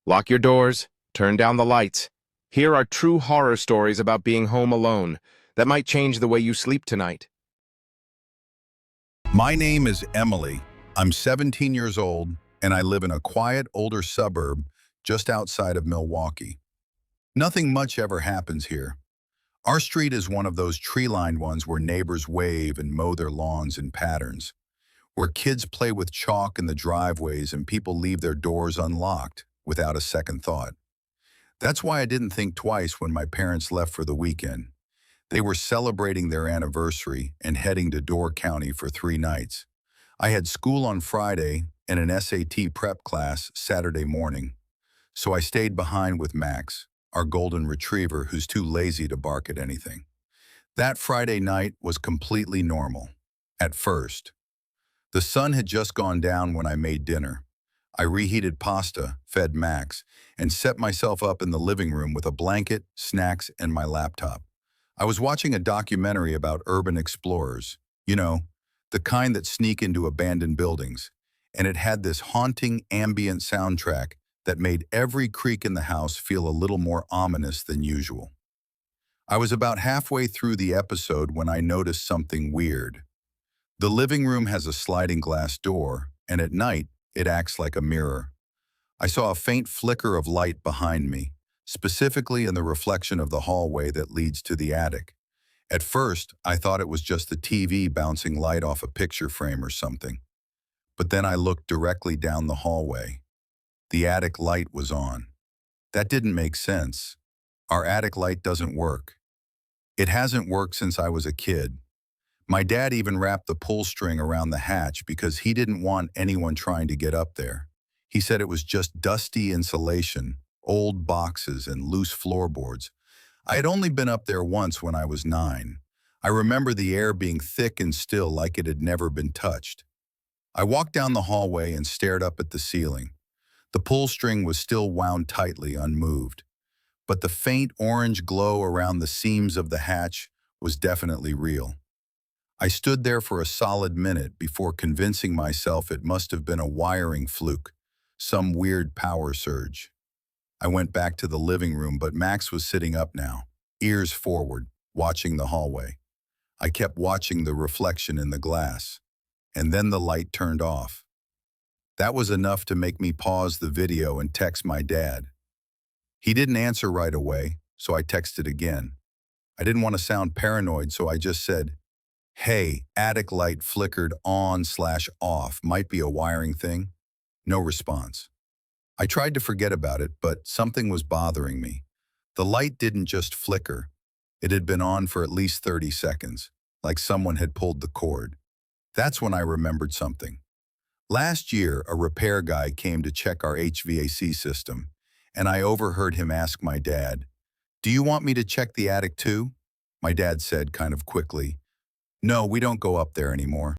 Lock your doors, turn down the lights. Here are true horror stories about being home alone that might change the way you sleep tonight. My name is Emily. I'm 17 years old, and I live in a quiet, older suburb just outside of Milwaukee. Nothing much ever happens here. Our street is one of those tree-lined ones where neighbors wave and mow their lawns in patterns, where kids play with chalk in the driveways and people leave their doors unlocked without a second thought. That's why I didn't think twice when my parents left for the weekend. They were celebrating their anniversary and heading to Door County for 3 nights. I had school on Friday and an SAT prep class Saturday morning, so I stayed behind with Max, our golden retriever who's too lazy to bark at anything. That Friday night was completely normal, at first. The sun had just gone down when I made dinner. I reheated pasta, fed Max, and set myself up in the living room with a blanket, snacks, and my laptop. I was watching a documentary about urban explorers, the kind that sneak into abandoned buildings, and it had this haunting ambient soundtrack that made every creak in the house feel a little more ominous than usual. I was about halfway through the episode when I noticed something weird. The living room has a sliding glass door, and at night, it acts like a mirror. I saw a faint flicker of light behind me, specifically in the reflection of the hallway that leads to the attic. At first, I thought it was just the TV bouncing light off a picture frame or something. But then I looked directly down the hallway. The attic light was on. That didn't make sense. Our attic light doesn't work. It hasn't worked since I was a kid. My dad even wrapped the pull string around the hatch because he didn't want anyone trying to get up there. He said it was just dusty insulation, old boxes, and loose floorboards. I had only been up there once when I was 9. I remember the air being thick and still like it had never been touched. I walked down the hallway and stared up at the ceiling. The pull string was still wound tightly, unmoved. But the faint orange glow around the seams of the hatch was definitely real. I stood there for a solid minute before convincing myself it must have been a wiring fluke, some weird power surge. I went back to the living room, but Max was sitting up now, ears forward, watching the hallway. I kept watching the reflection in the glass, and then the light turned off. That was enough to make me pause the video and text my dad. He didn't answer right away, so I texted again. I didn't want to sound paranoid, so I just said, "Hey, attic light flickered on/off, might be a wiring thing." No response. I tried to forget about it, but something was bothering me. The light didn't just flicker. It had been on for at least 30 seconds, like someone had pulled the cord. That's when I remembered something. Last year, a repair guy came to check our HVAC system, and I overheard him ask my dad, "Do you want me to check the attic too?" My dad said kind of quickly, "No, we don't go up there anymore."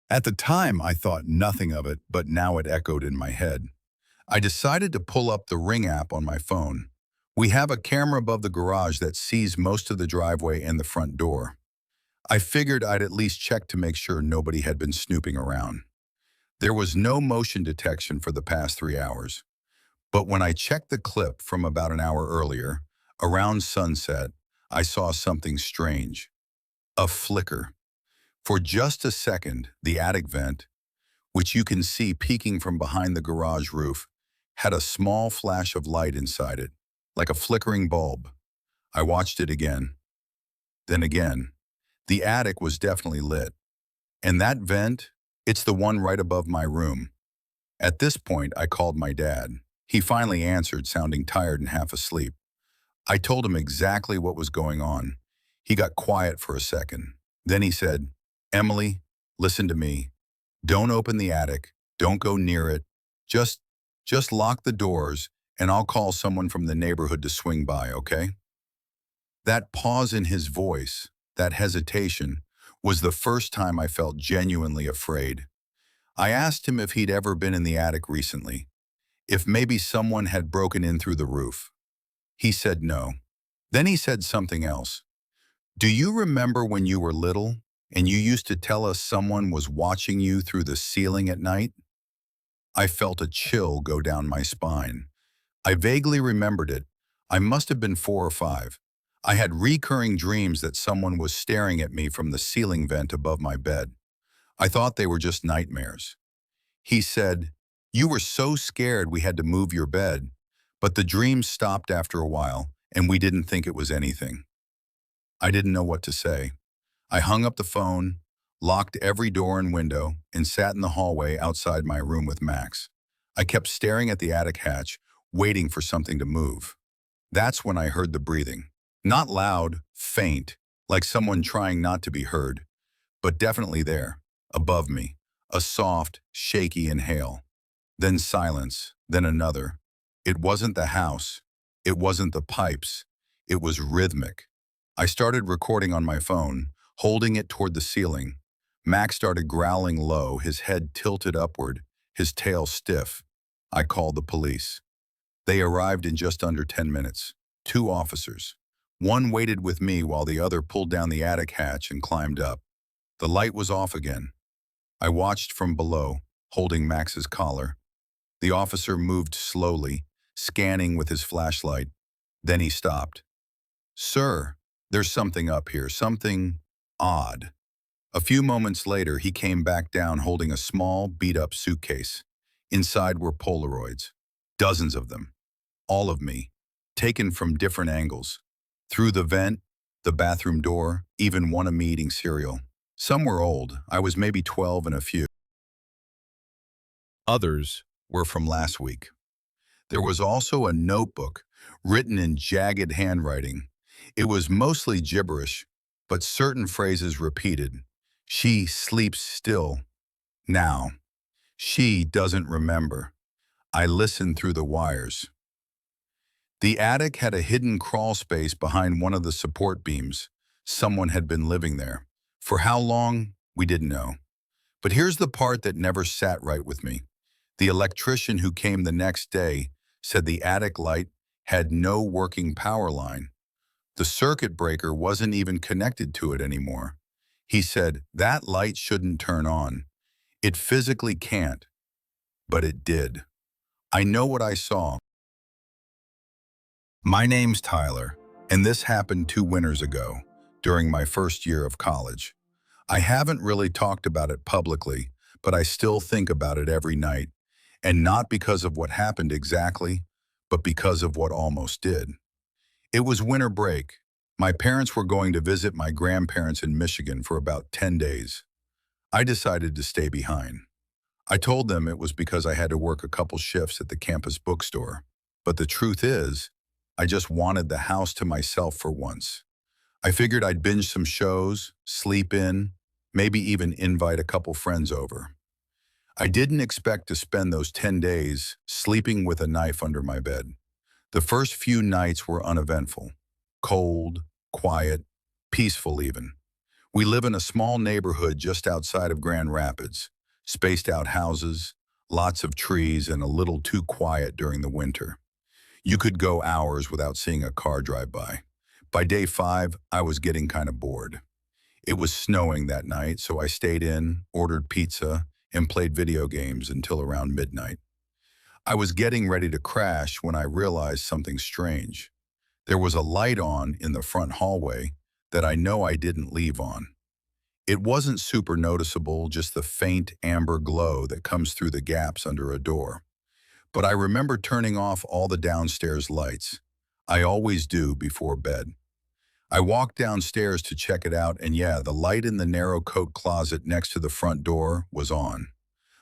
At the time, I thought nothing of it, but now it echoed in my head. I decided to pull up the Ring app on my phone. We have a camera above the garage that sees most of the driveway and the front door. I figured I'd at least check to make sure nobody had been snooping around. There was no motion detection for the past 3 hours. But when I checked the clip from about an hour earlier, around sunset, I saw something strange. A flicker. For just a second, the attic vent, which you can see peeking from behind the garage roof, had a small flash of light inside it, like a flickering bulb. I watched it again. Then again. The attic was definitely lit. And that vent, it's the one right above my room. At this point, I called my dad. He finally answered, sounding tired and half asleep. I told him exactly what was going on. He got quiet for a second. Then he said, "Emily, listen to me. Don't open the attic. Don't go near it. Just lock the doors, and I'll call someone from the neighborhood to swing by, okay?" That pause in his voice, that hesitation, was the first time I felt genuinely afraid. I asked him if he'd ever been in the attic recently, if maybe someone had broken in through the roof. He said no. Then he said something else. "Do you remember when you were little and you used to tell us someone was watching you through the ceiling at night?" I felt a chill go down my spine. I vaguely remembered it. I must have been 4 or 5. I had recurring dreams that someone was staring at me from the ceiling vent above my bed. I thought they were just nightmares. He said, "You were so scared we had to move your bed." But the dreams stopped after a while, and we didn't think it was anything. I didn't know what to say. I hung up the phone, locked every door and window, and sat in the hallway outside my room with Max. I kept staring at the attic hatch, waiting for something to move. That's when I heard the breathing. Not loud, faint, like someone trying not to be heard, but definitely there, above me. A soft, shaky inhale. Then silence, then another. It wasn't the house. It wasn't the pipes. It was rhythmic. I started recording on my phone, holding it toward the ceiling. Max started growling low, his head tilted upward, his tail stiff. I called the police. They arrived in just under 10 minutes. 2 officers. One waited with me while the other pulled down the attic hatch and climbed up. The light was off again. I watched from below, holding Max's collar. The officer moved slowly, scanning with his flashlight. Then he stopped. "Sir, there's something up here, something odd." A few moments later, he came back down holding a small, beat-up suitcase. Inside were Polaroids. Dozens of them. All of me, taken from different angles. Through the vent, the bathroom door, even one of me eating cereal. Some were old. I was maybe 12 and a few. Others were from last week. There was also a notebook written in jagged handwriting. It was mostly gibberish, but certain phrases repeated. She sleeps still. Now. She doesn't remember. I listened through the wires. The attic had a hidden crawl space behind one of the support beams. Someone had been living there. For how long, we didn't know. But here's the part that never sat right with me. The electrician who came the next day said the attic light had no working power line. The circuit breaker wasn't even connected to it anymore. He said, that light shouldn't turn on. It physically can't. But it did. I know what I saw. My name's Tyler, and this happened 2 winters ago, during my first year of college. I haven't really talked about it publicly, but I still think about it every night, and not because of what happened exactly, but because of what almost did. It was winter break. My parents were going to visit my grandparents in Michigan for about 10 days. I decided to stay behind. I told them it was because I had to work a couple shifts at the campus bookstore. But the truth is, I just wanted the house to myself for once. I figured I'd binge some shows, sleep in, maybe even invite a couple friends over. I didn't expect to spend those 10 days sleeping with a knife under my bed. The first few nights were uneventful. Cold, quiet, peaceful even. We live in a small neighborhood just outside of Grand Rapids. Spaced out houses, lots of trees, and a little too quiet during the winter. You could go hours without seeing a car drive by. By day 5, I was getting kind of bored. It was snowing that night, so I stayed in, ordered pizza, and played video games until around midnight. I was getting ready to crash when I realized something strange. There was a light on in the front hallway that I know I didn't leave on. It wasn't super noticeable, just the faint amber glow that comes through the gaps under a door. But I remember turning off all the downstairs lights. I always do before bed. I walked downstairs to check it out, and yeah, the light in the narrow coat closet next to the front door was on.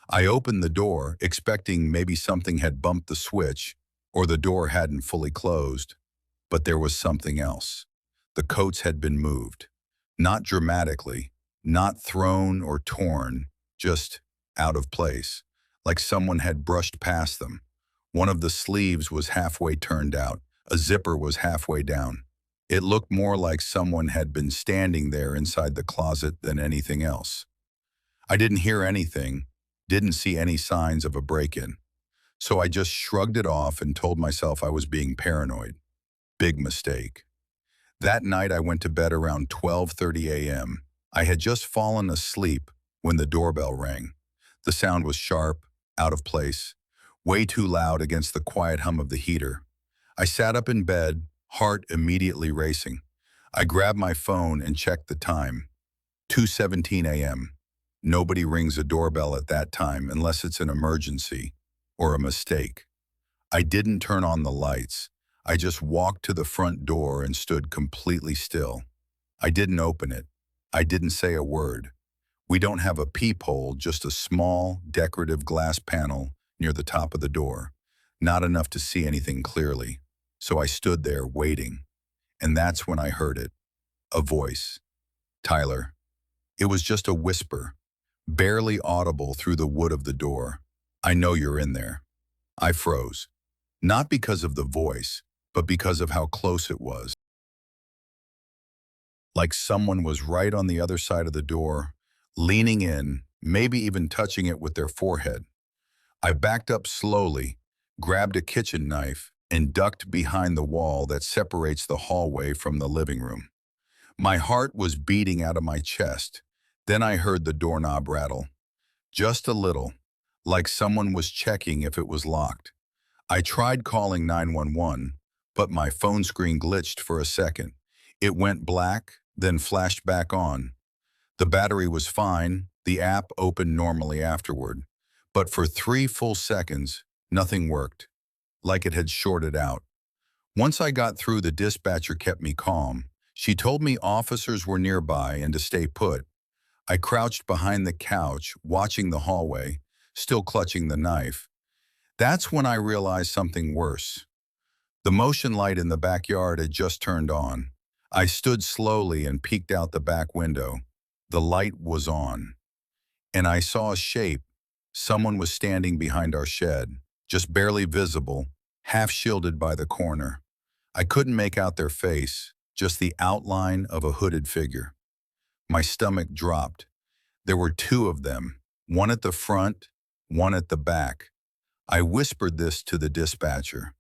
I opened the door, expecting maybe something had bumped the switch, or the door hadn't fully closed. But there was something else. The coats had been moved. Not dramatically. Not thrown or torn, just out of place, like someone had brushed past them. One of the sleeves was halfway turned out, a zipper was halfway down. It looked more like someone had been standing there inside the closet than anything else. I didn't hear anything, didn't see any signs of a break-in. So I just shrugged it off and told myself I was being paranoid. Big mistake. That night I went to bed around 12:30 a.m. I had just fallen asleep when the doorbell rang. The sound was sharp, out of place. way too loud against the quiet hum of the heater. I sat up in bed, heart immediately racing. I grabbed my phone and checked the time. 2:17 a.m. Nobody rings a doorbell at that time unless it's an emergency or a mistake. I didn't turn on the lights. I just walked to the front door and stood completely still. I didn't open it. I didn't say a word. We don't have a peephole, just a small, decorative glass panel near the top of the door. Not enough to see anything clearly. So I stood there waiting. And that's when I heard it. A voice. Tyler. It was just a whisper, barely audible through the wood of the door. I know you're in there. I froze. Not because of the voice, but because of how close it was. Like someone was right on the other side of the door, leaning in, maybe even touching it with their forehead. I backed up slowly, grabbed a kitchen knife, and ducked behind the wall that separates the hallway from the living room. My heart was beating out of my chest. Then I heard the doorknob rattle. Just a little, like someone was checking if it was locked. I tried calling 911, but my phone screen glitched for a second. It went black, then flashed back on. The battery was fine, the app opened normally afterward. But for 3 full seconds, nothing worked, like it had shorted out. Once I got through, the dispatcher kept me calm. She told me officers were nearby and to stay put. I crouched behind the couch, watching the hallway, still clutching the knife. That's when I realized something worse. The motion light in the backyard had just turned on. I stood slowly and peeked out the back window. The light was on. And I saw a shape. Someone was standing behind our shed, just barely visible, half shielded by the corner. I couldn't make out their face, just the outline of a hooded figure. My stomach dropped. There were 2 of them, one at the front, one at the back. I whispered this to the dispatcher.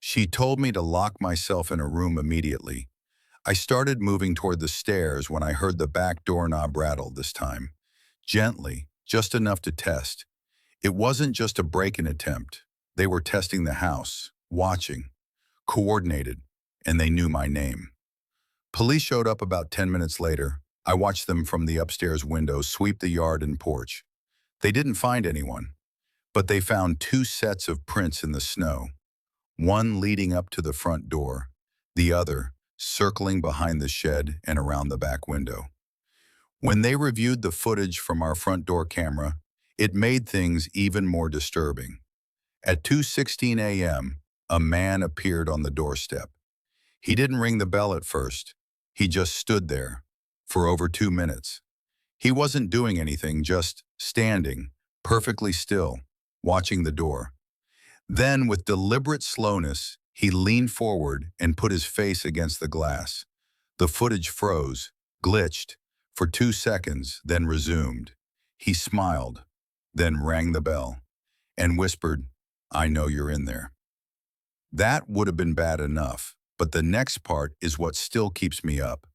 She told me to lock myself in a room immediately. I started moving toward the stairs when I heard the back doorknob rattle this time. Gently, just enough to test. It wasn't just a break-in attempt. They were testing the house, watching, coordinated, and they knew my name. Police showed up about 10 minutes later. I watched them from the upstairs window sweep the yard and porch. They didn't find anyone, but they found 2 sets of prints in the snow, one leading up to the front door, the other circling behind the shed and around the back window. When they reviewed the footage from our front door camera, it made things even more disturbing. At 2:16 a.m., a man appeared on the doorstep. He didn't ring the bell at first. He just stood there for over 2 minutes. He wasn't doing anything, just standing, perfectly still, watching the door. Then, with deliberate slowness, he leaned forward and put his face against the glass. The footage froze, glitched, for 2 seconds, then resumed. He smiled, then rang the bell, and whispered, "I know you're in there." That would have been bad enough, but the next part is what still keeps me up.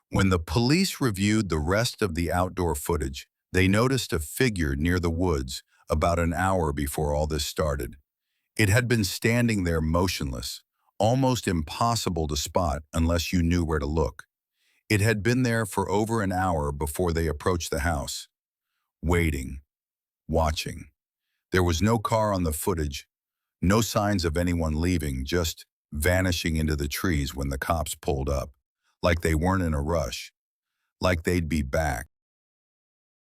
When the police reviewed the rest of the outdoor footage, they noticed a figure near the woods about an hour before all this started. It had been standing there motionless, almost impossible to spot unless you knew where to look. It had been there for over an hour before they approached the house, waiting, watching. There was no car on the footage, no signs of anyone leaving, just vanishing into the trees when the cops pulled up, like they weren't in a rush, like they'd be back.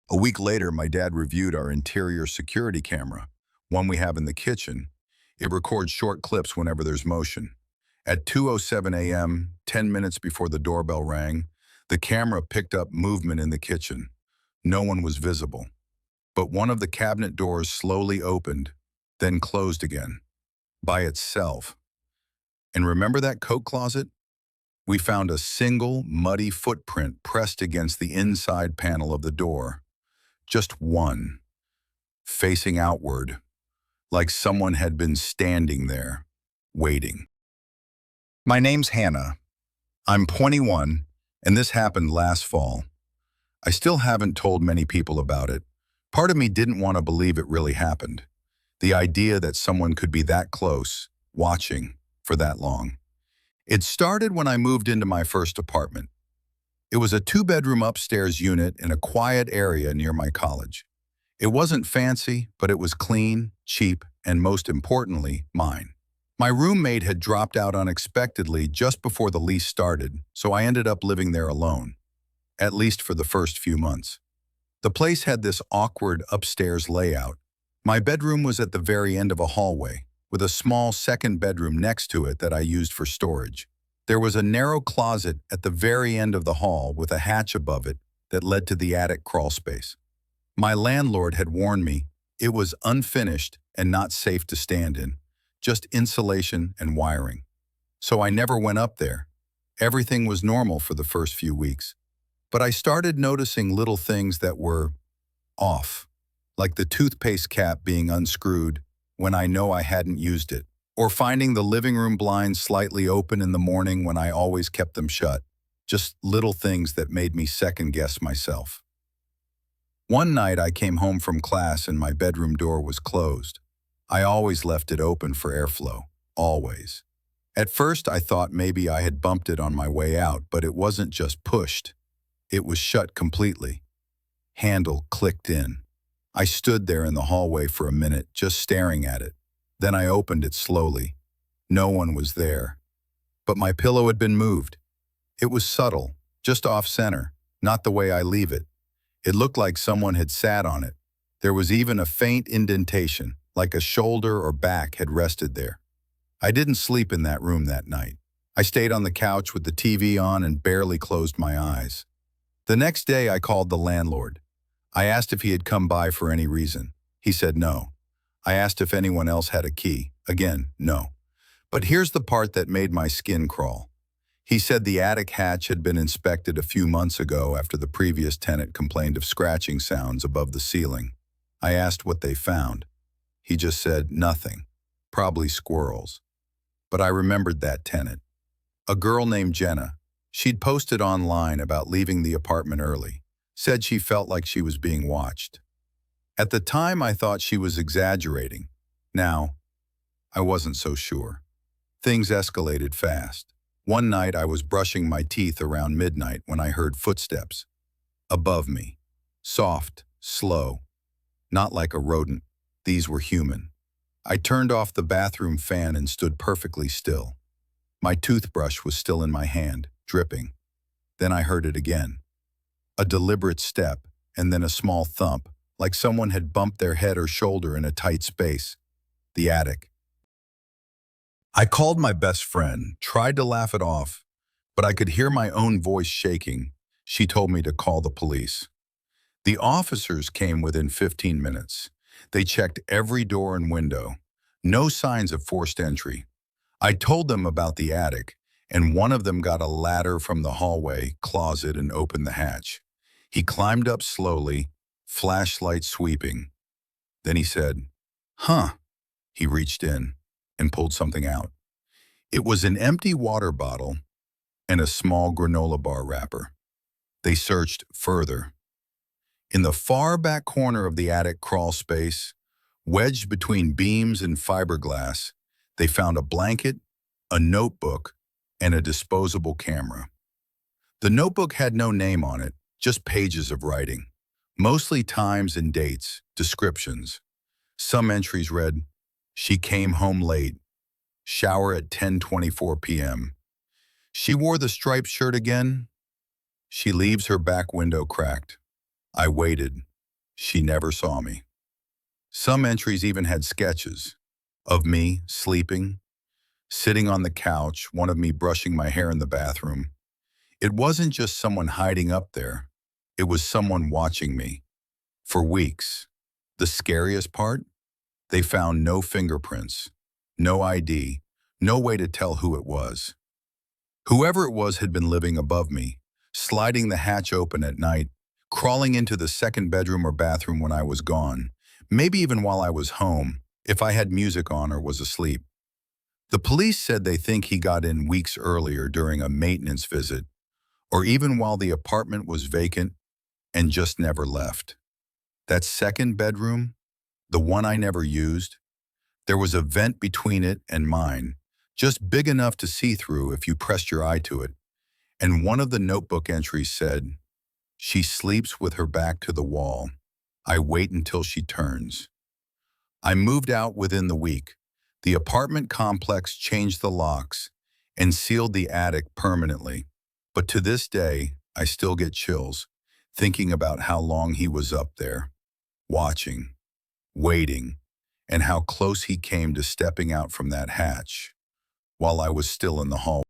A week later, my dad reviewed our interior security camera, one we have in the kitchen. It records short clips whenever there's motion. At 2:07 a.m., 10 minutes before the doorbell rang, the camera picked up movement in the kitchen. No one was visible. But one of the cabinet doors slowly opened, then closed again, by itself. And remember that coat closet? We found a single, muddy footprint pressed against the inside panel of the door. Just one, facing outward, like someone had been standing there, waiting. My name's Hannah. I'm 21, and this happened last fall. I still haven't told many people about it. Part of me didn't want to believe it really happened. The idea that someone could be that close, watching, for that long. It started when I moved into my first apartment. It was a two-bedroom upstairs unit in a quiet area near my college. It wasn't fancy, but it was clean, cheap, and most importantly, mine. My roommate had dropped out unexpectedly just before the lease started, so I ended up living there alone, at least for the first few months. The place had this awkward upstairs layout. My bedroom was at the very end of a hallway, with a small second bedroom next to it that I used for storage. There was a narrow closet at the very end of the hall with a hatch above it that led to the attic crawl space. My landlord had warned me it was unfinished and not safe to stand in, just insulation and wiring. So I never went up there. Everything was normal for the first few weeks. But I started noticing little things that were off, like the toothpaste cap being unscrewed when I know I hadn't used it, or finding the living room blinds slightly open in the morning when I always kept them shut. Just little things that made me second-guess myself. One night I came home from class and my bedroom door was closed. I always left it open for airflow, always. At first I thought maybe I had bumped it on my way out, but it wasn't just pushed. It was shut completely. Handle clicked in. I stood there in the hallway for a minute, just staring at it. Then I opened it slowly. No one was there. But my pillow had been moved. It was subtle, just off-center, not the way I leave it. It looked like someone had sat on it. There was even a faint indentation, like a shoulder or back had rested there. I didn't sleep in that room that night. I stayed on the couch with the TV on and barely closed my eyes. The next day I called the landlord. I asked if he had come by for any reason. He said no. I asked if anyone else had a key. Again, no. But here's the part that made my skin crawl. He said the attic hatch had been inspected a few months ago after the previous tenant complained of scratching sounds above the ceiling. I asked what they found. He just said nothing, probably squirrels. But I remembered that tenant. A girl named Jenna. She'd posted online about leaving the apartment early, said she felt like she was being watched. At the time, I thought she was exaggerating. Now, I wasn't so sure. Things escalated fast. One night, I was brushing my teeth around midnight when I heard footsteps. Above me. Soft, slow. Not like a rodent. These were human. I turned off the bathroom fan and stood perfectly still. My toothbrush was still in my hand, dripping. Then I heard it again. A deliberate step, and then a small thump, like someone had bumped their head or shoulder in a tight space. The attic. I called my best friend, tried to laugh it off, but I could hear my own voice shaking. She told me to call the police. The officers came within 15 minutes. They checked every door and window. No signs of forced entry. I told them about the attic, and one of them got a ladder from the hallway closet and opened the hatch. He climbed up slowly, flashlight sweeping. Then he said, "Huh." He reached in and pulled something out. It was an empty water bottle and a small granola bar wrapper. They searched further. In the far back corner of the attic crawl space, wedged between beams and fiberglass, they found a blanket, a notebook, and a disposable camera. The notebook had no name on it, just pages of writing, mostly times and dates, descriptions. Some entries read, "She came home late. Shower at 10:24 p.m. She wore the striped shirt again. She leaves her back window cracked. I waited. She never saw me." Some entries even had sketches of me sleeping, sitting on the couch, one of me brushing my hair in the bathroom. It wasn't just someone hiding up there. It was someone watching me. For weeks. The scariest part? They found no fingerprints, no ID, no way to tell who it was. Whoever it was had been living above me, sliding the hatch open at night, crawling into the second bedroom or bathroom when I was gone, maybe even while I was home, if I had music on or was asleep. The police said they think he got in weeks earlier during a maintenance visit, or even while the apartment was vacant and just never left. That second bedroom, the one I never used, There was a vent between it and mine, just big enough to see through if you pressed your eye to it. And one of the notebook entries said, "She sleeps with her back to the wall. I wait until she turns." I moved out within the week. The apartment complex changed the locks and sealed the attic permanently. But to this day, I still get chills, thinking about how long he was up there, watching, waiting, and how close he came to stepping out from that hatch while I was still in the hall.